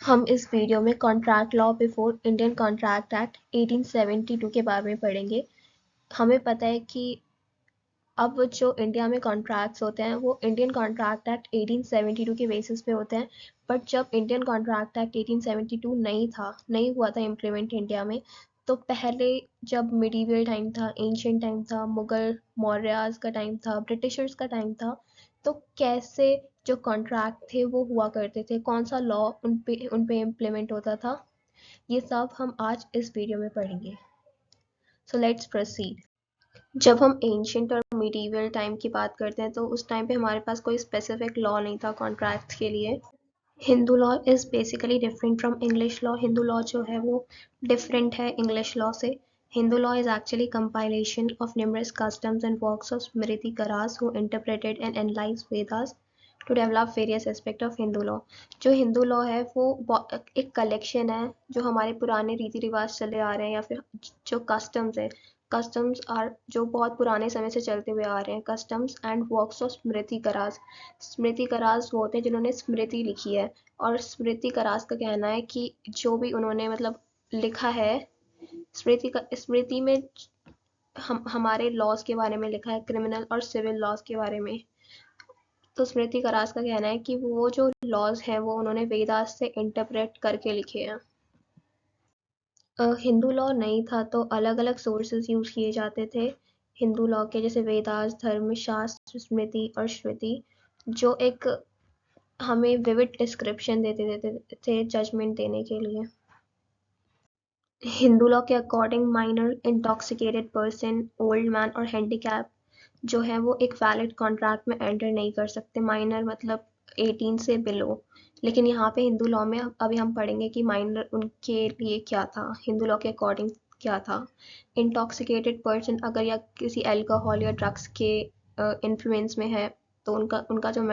हम इस वीडियो में contract law before Indian contract act 1872 के बारे में पढ़ेंगे। हमें पता है कि अब जो इंडिया में कॉन्ट्रैक्ट्स होते हैं वो इंडियन कॉन्ट्रैक्ट एक्ट 1872 के बेसिस पे होते हैं। बट जब इंडियन कॉन्ट्रैक्ट एक्ट 1872 नहीं हुआ था इम्प्लीमेंट इंडिया में, तो पहले जब मिडीवियल टाइम था, एंशियंट टाइम था, मुगल मौर्यास का टाइम था, ब्रिटिशर्स का टाइम था, तो कैसे जो कॉन्ट्रैक्ट थे वो हुआ करते थे, कौन सा लॉ उन पे इम्प्लीमेंट होता था, ये सब हम आज इस वीडियो में पढ़ेंगे। So let's proceed. जब हम एंशियंट और मिडीवियल टाइम की बात करते हैं तो उस टाइम पे हमारे पास कोई स्पेसिफिक लॉ नहीं था कॉन्ट्रैक्ट्स के लिए। Hindu law is basically different from English law. Hindu law जो है वो डिफरेंट है इंग्लिश लॉ से। Hindu law is actually compilation of numerous customs and works of Smriti Karas who interpreted and analyzed Vedas to develop various aspects of Hindu law. जो Hindu law है वो एक collection है जो हमारे पुराने रीति रिवाज चले आ रहे हैं, या फिर जो कस्टम्स है, कस्टम्स आर जो बहुत पुराने समय से चलते हुए आ रहे हैं, कस्टम्स एंड वर्क्स ऑफ स्मृति करास। स्मृति करास वो होते हैं जिन्होंने स्मृति लिखी है, और स्मृति करास का कहना है कि जो भी उन्होंने मतलब लिखा है, स्मृति में हमारे लॉज के बारे में लिखा है, क्रिमिनल और सिविल लॉज के बारे में। तो स्मृति करास का कहना है कि वो जो लॉज हैं वो उन्होंने वेदास से इंटरप्रेट करके लिखे हैं। हिंदू लॉ नहीं था तो अलग अलग सोर्सेज यूज किए जाते थे हिंदू लॉ के, जैसे वेदास, धर्मशास्त्र, स्मृति और श्रुति, जो एक हमें विविड डिस्क्रिप्शन देते थे जजमेंट देने के लिए। हिंदू लॉ के according minor, intoxicated person, old man और हैंडीकैप जो है वो एक वैलिड कॉन्ट्रैक्ट में एंटर नहीं कर सकते। माइनर मतलब 18 से बिलो। लेकिन यहाँ पे हिंदू लॉ में अभी हम पढ़ेंगे कि माइनर उनके लिए क्या था, हिंदू लॉ के अकॉर्डिंग क्या था। इंटॉक्सिकेटेड पर्सन अगर या किसी अल्कोहल या ड्रग्स के इन्फ्लुएंस में है तो उनका उनका जो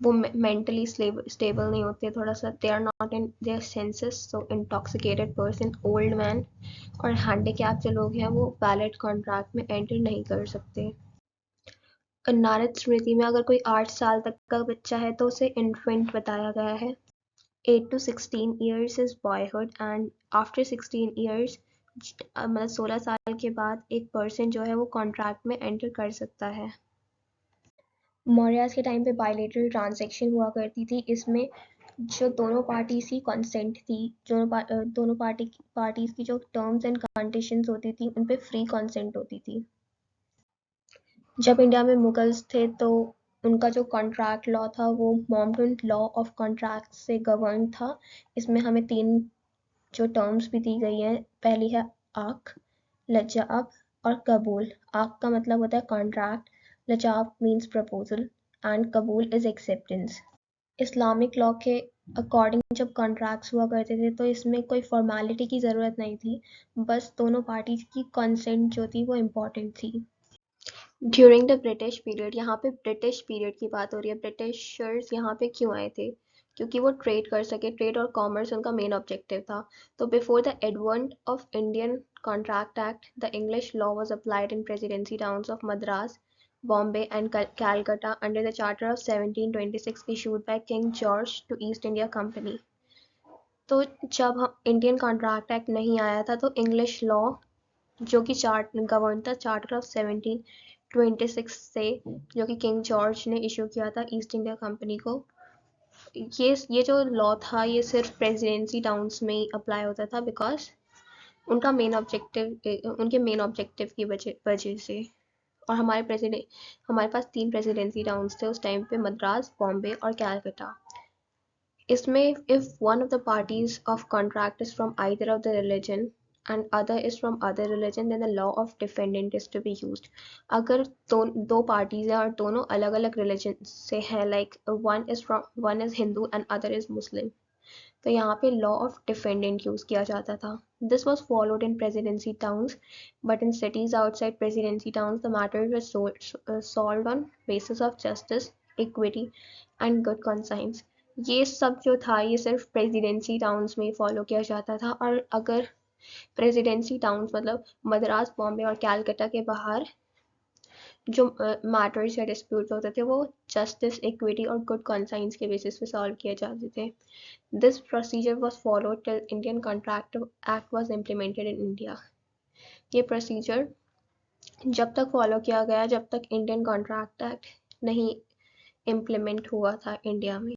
वो मेंटली स्टेबल नहीं होते, थोड़ा सा they are not in their senses. So intoxicated person, old man और हैंडीकैप जो लोग हैं वो वैलिड कॉन्ट्रैक्ट में एंटर नहीं कर सकते। नारद स्मृति में अगर कोई 8 साल तक का बच्चा है तो उसे इन्फेंट बताया गया है। 8 to 16 years is boyhood and after 16 years मतलब 16 साल के बाद एक पर्सन जो है वो कॉन्ट्रैक्ट में एंटर कर सकता है। मौर्यास के टाइम पे बायलेटरल ट्रांजैक्शन हुआ करती थी। इसमें जो दोनों पार्टीज की कंसेंट थी, दोनों पार्टीज की जो टर्म्स एंड कंडीशंस होती थी उन पे फ्री कंसेंट होती थी। जब इंडिया में मुगल्स थे तो उनका जो कॉन्ट्रैक्ट लॉ था वो मॉर्मन लॉ ऑफ कॉन्ट्रैक्ट से गवर्न था। इसमें हमें 3 जो टर्म्स भी दी गई हैं, पहली है आक, लजाब और कबूल। आक का मतलब होता है कॉन्ट्रैक्ट, लजाब मीन्स प्रपोजल एंड कबूल इज एक्सेप्टेंस। इस्लामिक लॉ के अकॉर्डिंग जब कॉन्ट्रैक्ट्स हुआ करते थे तो इसमें कोई फॉर्मेलिटी की ज़रूरत नहीं थी, बस दोनों पार्टीज की कंसेंट जो थी वो इम्पॉर्टेंट थी। ड्यूरिंग द ब्रिटिश पीरियड, यहाँ पे ब्रिटिश पीरियड की बात हो रही है। ब्रिटिशर्स यहाँ पे क्यों आए थे? क्योंकि वो ट्रेड कर सके, ट्रेड और कॉमर्स उनका मेन ऑब्जेक्टिव था। तो before the advent of Indian contract act, the English law was applied in presidency towns of Madras, Bombay and Calcutta under the charter of 1726 issued by King George two East India Company. तो जब हम Indian contract act नहीं आया था तो English law जो कि govern था चार्टर ऑफ 1726 से, जो कि किंग जॉर्ज ने इशू किया था ईस्ट इंडिया कंपनी को। ये जो लॉ था ये सिर्फ प्रेसिडेंसी टाउन्स में ही अप्लाई होता था, बिकॉज उनके मेन ऑब्जेक्टिव की वजह से। और हमारे पास 3 प्रेसिडेंसी टाउन्स थे उस टाइम पे, मद्रास, बॉम्बे और कैलकाटा। इसमें if one of the parties of contract is from either of the religion and other is from other religion, then the law of defendant is to be used. अगर दो parties हैं और दोनों अलग अलग रिलीजन से हैं, like one is Hindu and other is Muslim, तो यहाँ पे law of defendant यूज किया जाता था. This was followed in presidency towns, but in cities outside presidency towns the matter was solved on basis of justice, equity and good conscience. ये सब जो था ये सिर्फ प्रेसिडेंसी टाउन्स में फॉलो किया जाता था, और अगर प्रेसिडेंसी टाउन्स मतलब मद्रास, बॉम्बे और कैलकाटा के बाहर जो मैटर्स या डिस्प्यूट होते थे वो जस्टिस, इक्विटी और गुड कॉन्साइंस के बेसिस पे सॉल्व किए जाते थे. This procedure was follow till Indian contract act was implemented in India. ये प्रोसीजर जब तक फॉलो किया गया जब तक इंडियन कॉन्ट्रैक्ट एक्ट नहीं इम्प्लीमेंट हुआ था इंडिया में.